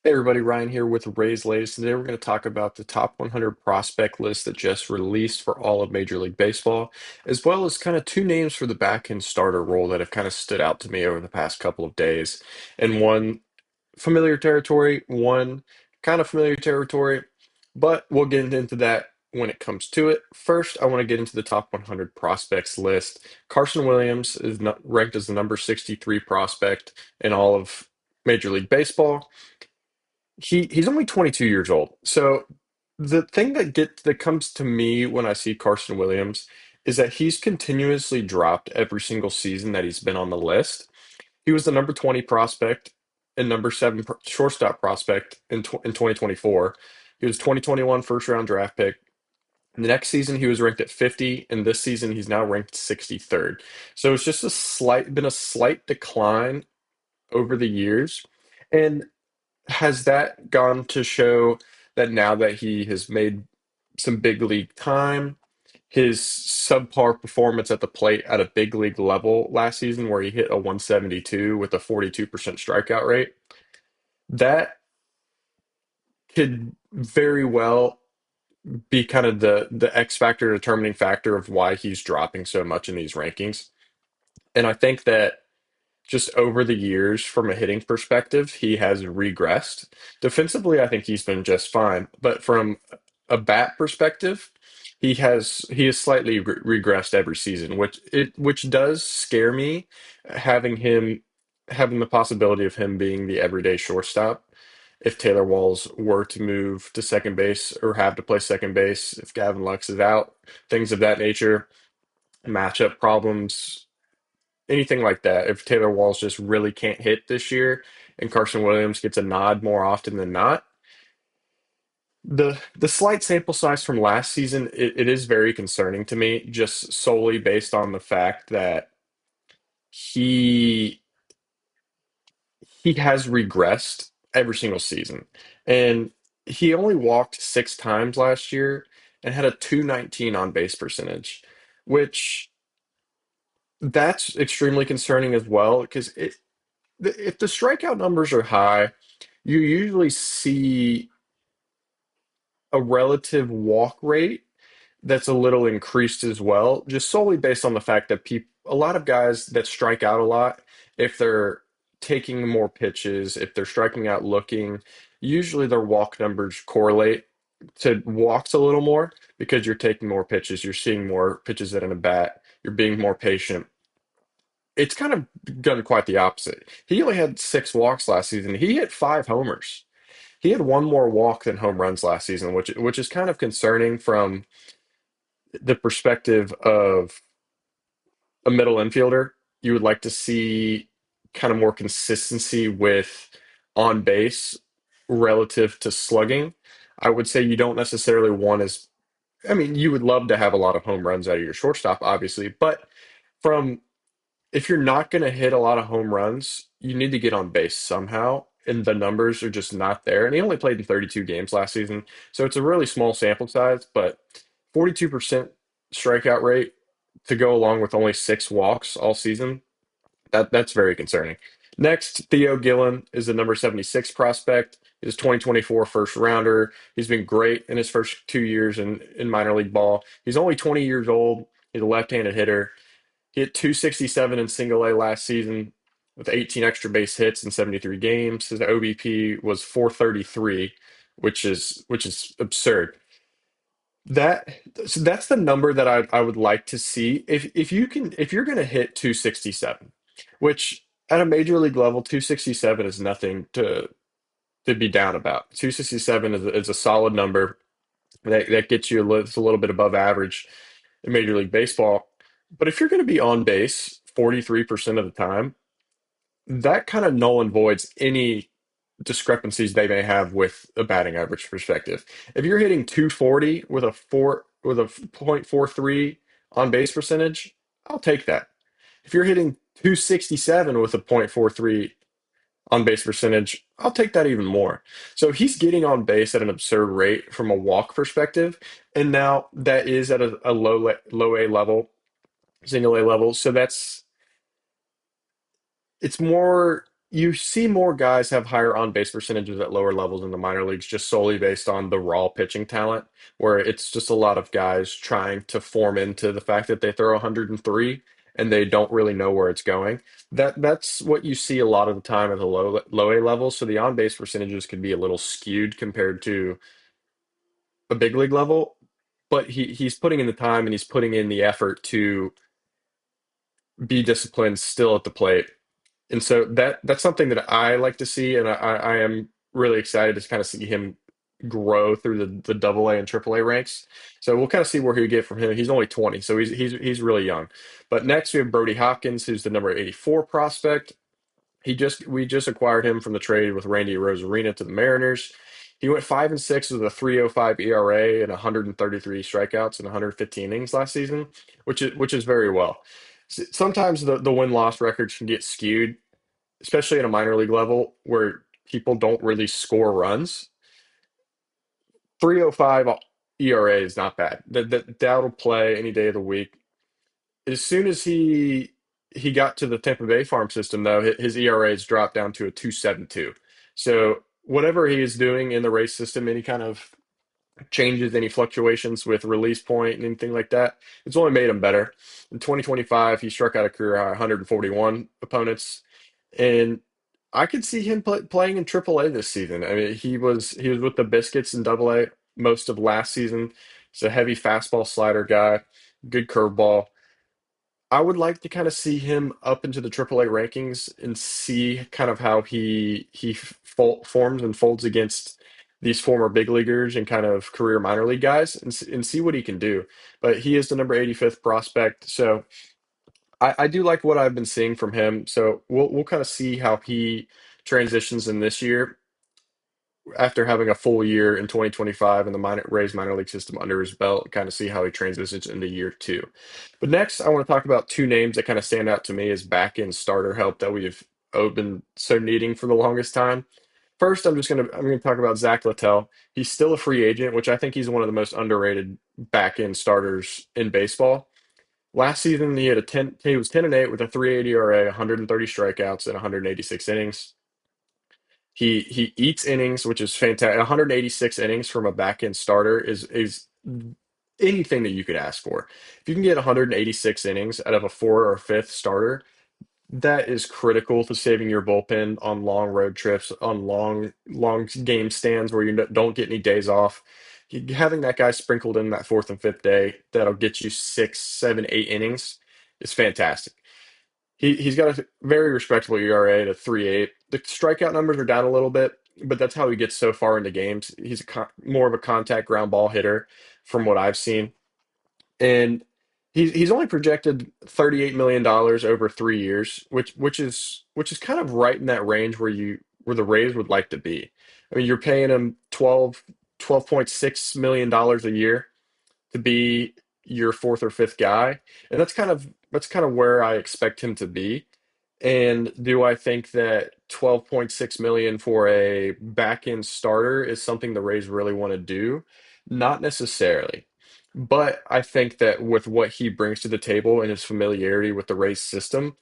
Hey everybody, Ryan here with Ray's Latest. Today we're going to talk about the top 100 prospect list that just released for all of Major League Baseball, as well as kind of two names for the back end starter role that have kind of stood out to me over the past couple of days. And one familiar territory, one kind of familiar territory, but we'll get into that when it comes to it. First, I want to get into the top 100 prospects list. Carson Williams is ranked as the number 63 prospect in all of Major League Baseball. He's only 22 years old. So the thing that comes to me when I see Carson Williams is that he's continuously dropped every single season that he's been on the list. He was the number 20 prospect and number 7 shortstop prospect in 2024. He was 2021 first round draft pick. The next season he was ranked at 50, and this season he's now ranked 63rd. So it's just been a slight decline over the years. And has that gone to show that now that he has made some big league time, his subpar performance at the plate at a big league level last season, where he hit a 172 with a 42% strikeout rate, that could very well be kind of the X factor determining factor of why he's dropping so much in these rankings. And I think that just over the years, from a hitting perspective, he has regressed. Defensively, I think he's been just fine, but from a bat perspective, he has slightly regressed every season, which does scare me, having him having the possibility of him being the everyday shortstop. If Taylor Walls were to move to second base or have to play second base, if Gavin Lux is out, things of that nature, matchup problems, anything like that. If Taylor Walls just really can't hit this year and Carson Williams gets a nod more often than not, the slight sample size from last season, it is very concerning to me, just solely based on the fact that he he has regressed every single season. And he only walked 6 times last year and had a 219 on base percentage, which that's extremely concerning as well because if the strikeout numbers are high, you usually see a relative walk rate that's a little increased as well, just solely based on the fact that a lot of guys that strike out a lot, if they're taking more pitches, if they're striking out looking, usually their walk numbers correlate to walks a little more because you're taking more pitches, you're seeing more pitches at a bat, you're being more patient. It's kind of done quite the opposite. He only had 6 walks last season. He hit 5 homers. He had one more walk than home runs last season, which is kind of concerning from the perspective of a middle infielder. You would like to see kind of more consistency with on base relative to slugging. I would say you don't necessarily want as, I mean, you would love to have a lot of home runs out of your shortstop, obviously, but from if you're not going to hit a lot of home runs, you need to get on base somehow. And the numbers are just not there. And he only played in 32 games last season. So it's a really small sample size, but 42% strikeout rate to go along with only 6 walks all season, that's very concerning. Next, Theo Gillen is the number 76 prospect. He's 2024 first rounder. He's been great in his first 2 years in minor league ball. He's only 20 years old. He's a left-handed hitter. He hit 267 in single A last season with 18 extra base hits in 73 games. His OBP was 433, which is absurd. That so that's the number that I would like to see. If you're gonna hit 267, which at a major league level, 267 is nothing to be down about. 267 is a solid number that gets you it's a little bit above average in Major League Baseball. But if you're going to be on base 43% of the time, that kind of null and voids any discrepancies they may have with a batting average perspective. If you're hitting 240 with a .43 on base percentage, I'll take that. If you're hitting 267 with a .43 on base percentage, I'll take that even more. So he's getting on base at an absurd rate from a walk perspective, and now that is at a low A level, single A level. So it's more. you see more guys have higher on base percentages at lower levels in the minor leagues just solely based on the raw pitching talent, where it's just a lot of guys trying to form into the fact that they throw 103 and they don't really know where it's going. That's what you see a lot of the time at the low A levels. So the on base percentages can be a little skewed compared to a big league level, but he's putting in the time and he's putting in the effort to be disciplined still at the plate. And so that's something that I like to see, and I am really excited to kind of see him grow through the double A and triple A ranks. So we'll kind of see where he get from him. He's only 20, so he's really young. But next we have Brody Hopkins, who's the number 84 prospect. We just acquired him from the trade with Randy Rosarina to the Mariners. He went 5-6 with a 3.05 ERA and 133 strikeouts and 115 innings last season, which is very well. Sometimes the win-loss records can get skewed, especially at a minor league level where people don't really score runs. 3.05 ERA is not bad. That'll play any day of the week. As soon as he got to the Tampa Bay farm system, though, his ERA has dropped down to a 2.72. So whatever he is doing in the race system, any kind of changes, any fluctuations with release point and anything like that, it's only made him better. In 2025, he struck out a career high 141 opponents, and I could see him playing in Triple A this season. I mean, he was with the Biscuits in Double A most of last season. He's a heavy fastball slider guy, good curveball. I would like to kind of see him up into the AAA rankings and see kind of how he forms and folds against these former big leaguers and kind of career minor league guys and see what he can do. But he is the number 85th prospect, so I do like what I've been seeing from him. So we'll kind of see how he transitions in this year after having a full year in 2025 in the Rays minor league system under his belt, kind of see how he transitions into year two. But next, I want to talk about two names that kind of stand out to me as back end starter help that we've been so needing for the longest time. First, I'm gonna talk about Zach Littell. He's still a free agent, which I think he's one of the most underrated back end starters in baseball. Last season, he was 10-8 with a 3.80 ERA, 130 strikeouts, and 186 innings. He eats innings, which is fantastic. 186 innings from a back end starter is anything that you could ask for. If you can get 186 innings out of a four or fifth starter, that is critical to saving your bullpen on long road trips, on long game stands where you don't get any days off. Having that guy sprinkled in that fourth and fifth day that'll get you six, seven, 8 innings is fantastic. He's got a very respectable ERA at a 3.8. The strikeout numbers are down a little bit, but that's how he gets so far into games. He's more of a contact ground ball hitter from what I've seen. And he's only projected $38 million over 3 years, which is kind of right in that range where the Rays would like to be. I mean, you're paying him 12.6 million dollars a year to be your fourth or fifth guy, and that's kind of where I expect him to be. And do I think that 12.6 million for a back end starter is something the Rays really want to do? Not necessarily. But I think that with what he brings to the table and his familiarity with the Rays system,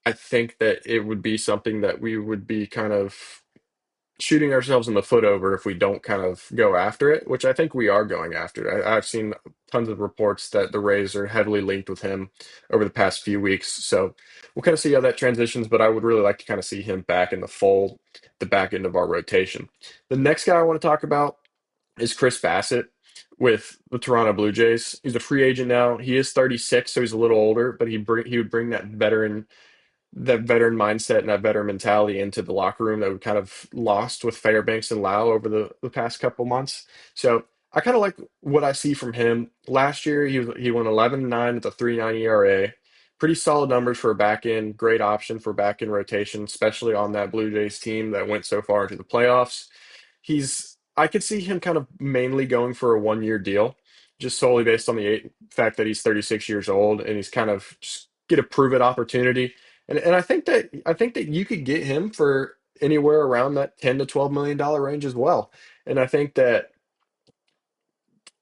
I think that it would be something that we would be kind of shooting ourselves in the foot over if we don't kind of go after it, which I think we are going after. I've seen tons of reports that the Rays are heavily linked with him over the past few weeks. So we'll kind of see how that transitions, but I would really like to kind of see him back in the fold, the back end of our rotation. The next guy I want to talk about is Chris Bassett with the Toronto Blue Jays. He's a free agent now. He is 36, so he's a little older, but he would bring that veteran mindset and that veteran mentality into the locker room that we kind of lost with Fairbanks and Lau over the past couple months. So I kind of like what I see from him. Last year, he went 11-9 with a 3.90 ERA. Pretty solid numbers for a back end, great option for back end rotation, especially on that Blue Jays team that went so far into the playoffs. I could see him kind of mainly going for a 1 year deal, just solely based on the fact that he's 36 years old and he's kind of just get a prove it opportunity. And I think that you could get him for anywhere around that 10 to 12 million dollar range as well. And I think that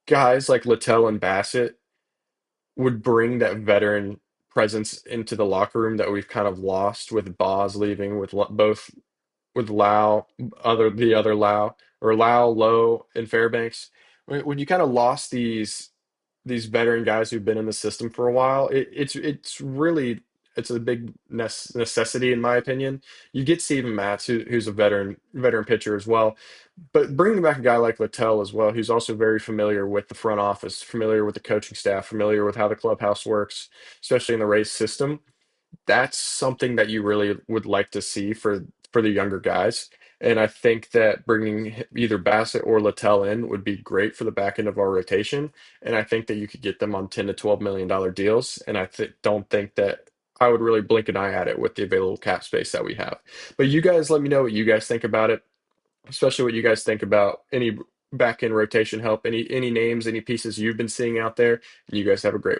guys like Littell and Bassett would bring that veteran presence into the locker room that we've kind of lost with Boz leaving, with both with Lau, the other Lau, or Lau, Lowe, and Fairbanks. When you kind of lost these veteran guys who've been in the system for a while, it's really it's a big necessity in my opinion. You get Steven Matz, who's a veteran pitcher as well, but bringing back a guy like Littell as well, who's also very familiar with the front office, familiar with the coaching staff, familiar with how the clubhouse works, especially in the race system. That's something that you really would like to see for the younger guys. And I think that bringing either Bassett or Littell in would be great for the back end of our rotation. And I think that you could get them on 10 to $12 million deals. And don't think that I would really blink an eye at it with the available cap space that we have. But you guys let me know what you guys think about it, especially what you guys think about any back end rotation help, any names, any pieces you've been seeing out there. And you guys have a great one.